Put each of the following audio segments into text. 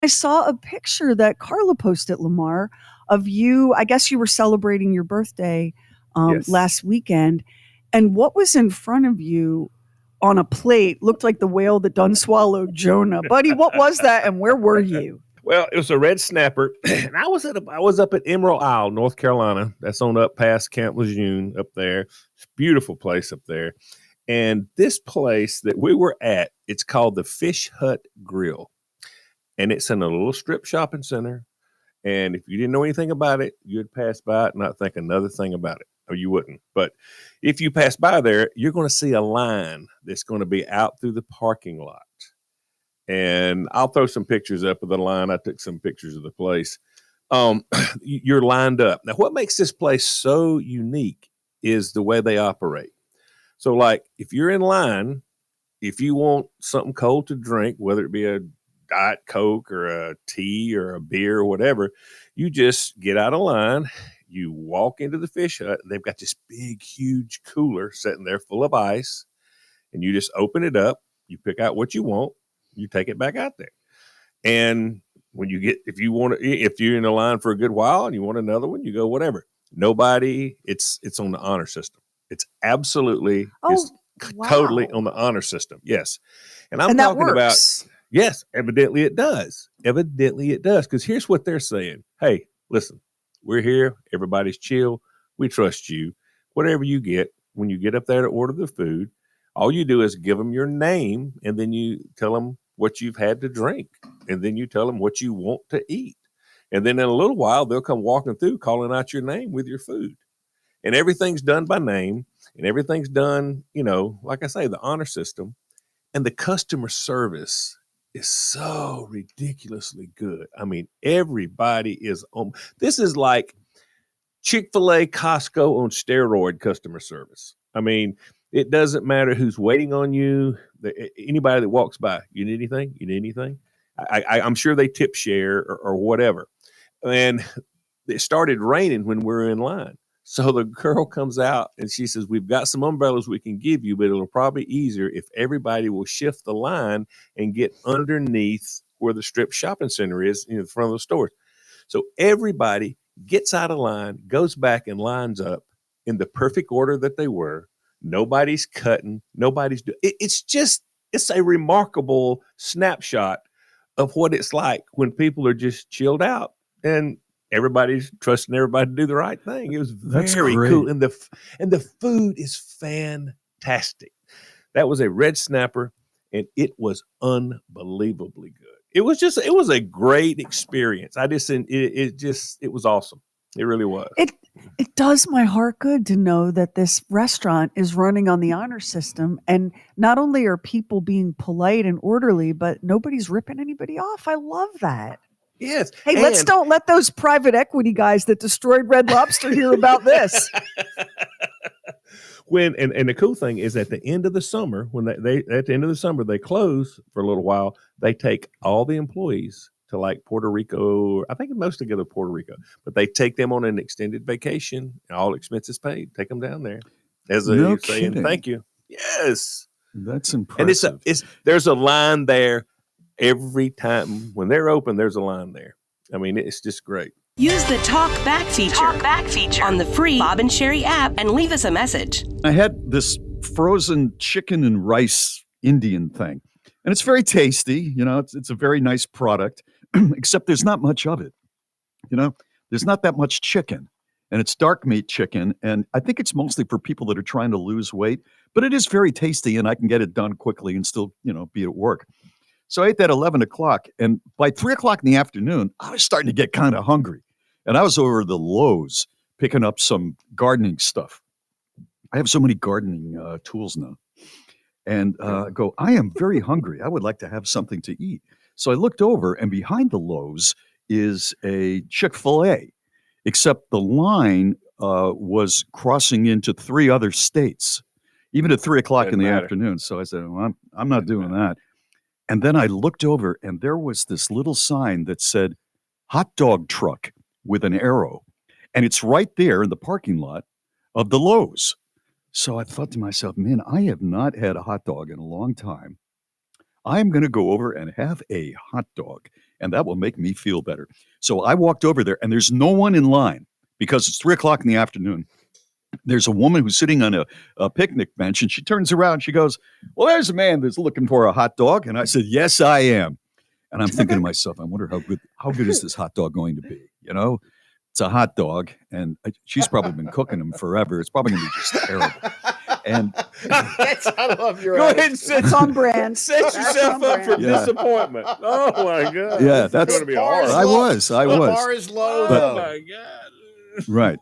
I saw a picture that Carla posted, Lamar, of you. I guess you were celebrating your birthday Yes. last weekend. And what was in front of you on a plate looked like the whale that done swallowed Jonah. Buddy, what was that and where were you? Well, it was a red snapper, and I was up at Emerald Isle, North Carolina. That's on up past Camp Lejeune up there. It's a beautiful place up there. And this place that we were at, it's called the Fish Hut Grill, and it's in a little strip shopping center. And if you didn't know anything about it, you'd pass by it and not think another thing about it, or you wouldn't. But if you pass by there, you're going to see a line that's going to be out through the parking lot. And I'll throw some pictures up of the line. I took some pictures of the place. You're lined up. Now, what makes this place so unique is the way they operate. So, like, if you're in line, if you want something cold to drink, whether it be a Diet Coke or a tea or a beer or whatever, you just get out of line. You walk into the fish hut. They've got this big, huge cooler sitting there full of ice, and you just open it up. You pick out what you want. You take it back out there. And when you get, if you want to, if you're in a line for a good while and you want another one, you go whatever. Nobody, it's on the honor system. It's absolutely, Oh, it's totally wow. on the honor system. Yes. And I'm And that talking about, works. yes, evidently it does. Evidently it does. Because here's what they're saying. Hey, listen, we're here. Everybody's chill. We trust you. Whatever you get, when you get up there to order the food, all you do is give them your name and then you tell them what you've had to drink. And then you tell them what you want to eat. And then in a little while, they'll come walking through calling out your name with your food. And everything's done by name and everything's done, like I say, the honor system. And the customer service is so ridiculously good. I mean, everybody is on. This is like Chick-fil-A, Costco on steroid customer service. I mean, it doesn't matter who's waiting on you. Anybody that walks by, you need anything? You need anything? I'm sure they tip share or whatever. And it started raining when we were in line. So the girl comes out and she says, we've got some umbrellas we can give you, but it'll probably easier if everybody will shift the line and get underneath where the strip shopping center is in front of the stores. So everybody gets out of line, goes back and lines up in the perfect order that they were. Nobody's cutting. Nobody's doing it. It's a remarkable snapshot of what it's like when people are just chilled out and everybody's trusting everybody to do the right thing. It was That's very great. cool. And the food is fantastic. That was a red snapper and it was unbelievably good. It was a great experience. It was awesome. It really was. It does my heart good to know that this restaurant is running on the honor system. And not only are people being polite and orderly, but nobody's ripping anybody off. I love that. Yes. Hey, let's don't let those private equity guys that destroyed Red Lobster hear about this. And the cool thing is at the end of the summer, when they at the end of the summer they close for a little while, they take all the employees to like Puerto Rico. I think most together Puerto Rico, but they take them on an extended vacation, all expenses paid. Take them down there as No saying kidding. thank you. Yes, That's and impressive. there's a line there every time when they're open. There's a line there. I mean, it's just great. Use the Talk Back feature on the free Bob and Sheri app and leave us a message. I had this frozen chicken and rice Indian thing, and it's very tasty. It's a very nice product, except there's not much of it. There's not that much chicken, and it's dark meat chicken, and I think it's mostly for people that are trying to lose weight, but it is very tasty, and I can get it done quickly and still, be at work. So I ate that 11 o'clock, and by 3 o'clock in the afternoon, I was starting to get kind of hungry. And I was over the Lowe's picking up some gardening stuff. I have so many gardening tools now. And I am very hungry. I would like to have something to eat. So I looked over, and behind the Lowe's is a Chick-fil-A, except the line was crossing into 3 other states, even at 3 o'clock in the afternoon. So I said, well, I'm not doing that. And then I looked over, and there was this little sign that said, hot dog truck with an arrow. And it's right there in the parking lot of the Lowe's. So I thought to myself, man, I have not had a hot dog in a long time. I'm going to go over and have a hot dog. and that will make me feel better. So I walked over there, and there's no one in line because it's 3:00 in the afternoon. There's a woman who's sitting on a picnic bench, and she turns around and she goes, "Well, there's a man that's looking for a hot dog." And I said, "Yes, I am." And I'm thinking to myself, I wonder how good is this hot dog going to be? You know, it's a hot dog, and she's probably been cooking them forever. It's probably going to be just terrible. And I love your Go ahead and set, That's on brand. set That's yourself on up for brand. Yeah. disappointment. Oh my God. Yeah, This is that's- going to be The bar is hard. I low. was. The bar is low, Oh though. my God. right.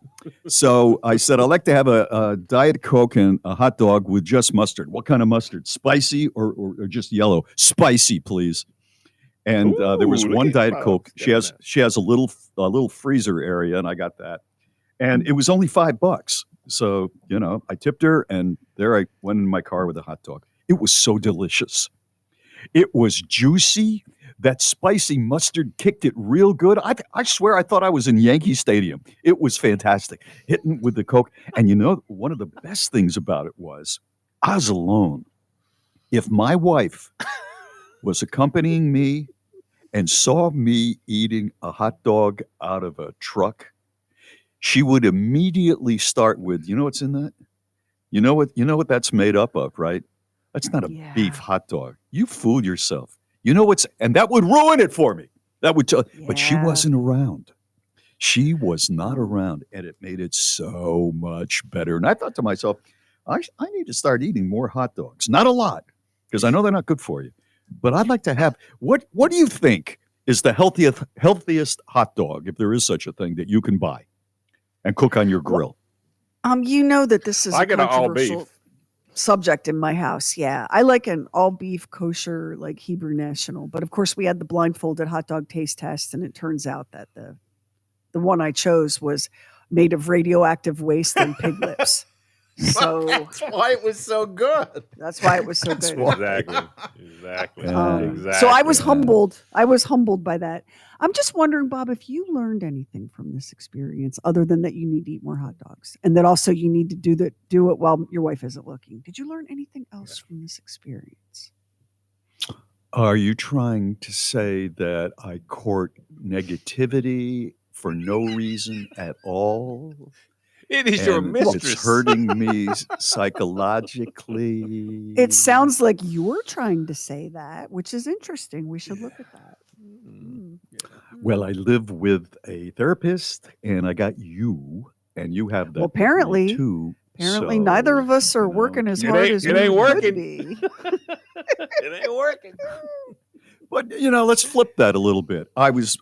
So I said, I'd like to have a Diet Coke and a hot dog with just mustard. What kind of mustard? Spicy or just yellow? Spicy, please. And there was Ooh, look one at Diet Bob's Coke. got that. She has a little freezer area, and I got that. And it was only $5. So, I tipped her, and there I went in my car with a hot dog. It was so delicious. It was juicy. That spicy mustard kicked it real good. I swear I thought I was in Yankee Stadium. It was fantastic. Hitting with the Coke. And one of the best things about it was I was alone. If my wife was accompanying me and saw me eating a hot dog out of a truck, she would immediately start with, you know what's in that? You know what that's made up of, right? That's not a Yeah. beef hot dog. You fooled yourself. And that would ruin it for me. That would, but she Yeah. wasn't around. She was not around, and it made it so much better. And I thought to myself, I need to start eating more hot dogs. Not a lot, because I know they're not good for you. But I'd like to have, what do you think is the healthiest hot dog, if there is such a thing, that you can buy and cook on your grill? You know that this is I a get an all controversial beef. subject in my house. Yeah, I like an all beef kosher, like Hebrew National. But of course, we had the blindfolded hot dog taste test, and it turns out that the one I chose was made of radioactive waste and pig lips. So That's why it was so good. that's why it was so That's good. why. Exactly. Yeah. So I was Yeah. humbled. I was humbled by that. I'm just wondering, Bob, if you learned anything from this experience other than that you need to eat more hot dogs, and that also you need to do it while your wife isn't looking. Did you learn anything else from this experience? Are you trying to say that I court negativity for no reason at all? It is your And mistress. it's hurting me psychologically. It sounds like you're trying to say that, which is interesting. We should look at that. Mm. Well, I live with a therapist, and I got you, and you have that. Well, apparently- too. Apparently, So, neither of us are you know, working as it hard ain't- as it we ain't could working. be. It ain't working. But let's flip that a little bit. I was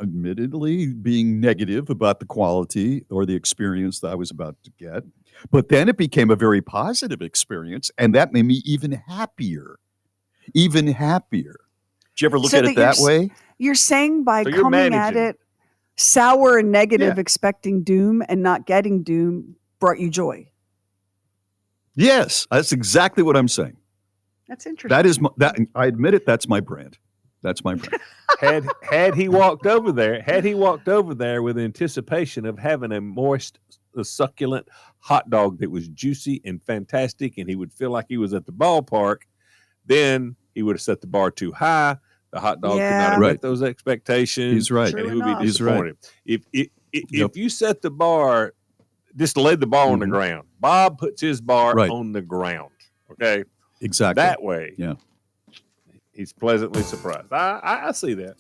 admittedly being negative about the quality or the experience that I was about to get, but then it became a very positive experience, and that made me even happier. Even happier. Did you ever look So at that it that you're way? You're saying by So you're coming at managing. it sour and negative, Yeah. expecting doom and not getting doom brought you joy. Yes, that's exactly what I'm saying. That's interesting. That is I admit it. That's my brand. That's my brand. Had he walked over there with anticipation of having a moist, succulent hot dog that was juicy and fantastic, and he would feel like he was at the ballpark, then he would have set the bar too high. The hot dog could not have Right. met those expectations. He's right. True And he would enough. be He's right. disappointed. If Yep. you set the bar, just lay the bar on the Mhm. ground. Bob puts his bar Right. on the ground. Okay, Exactly. that way, Yeah. he's pleasantly surprised. I see that.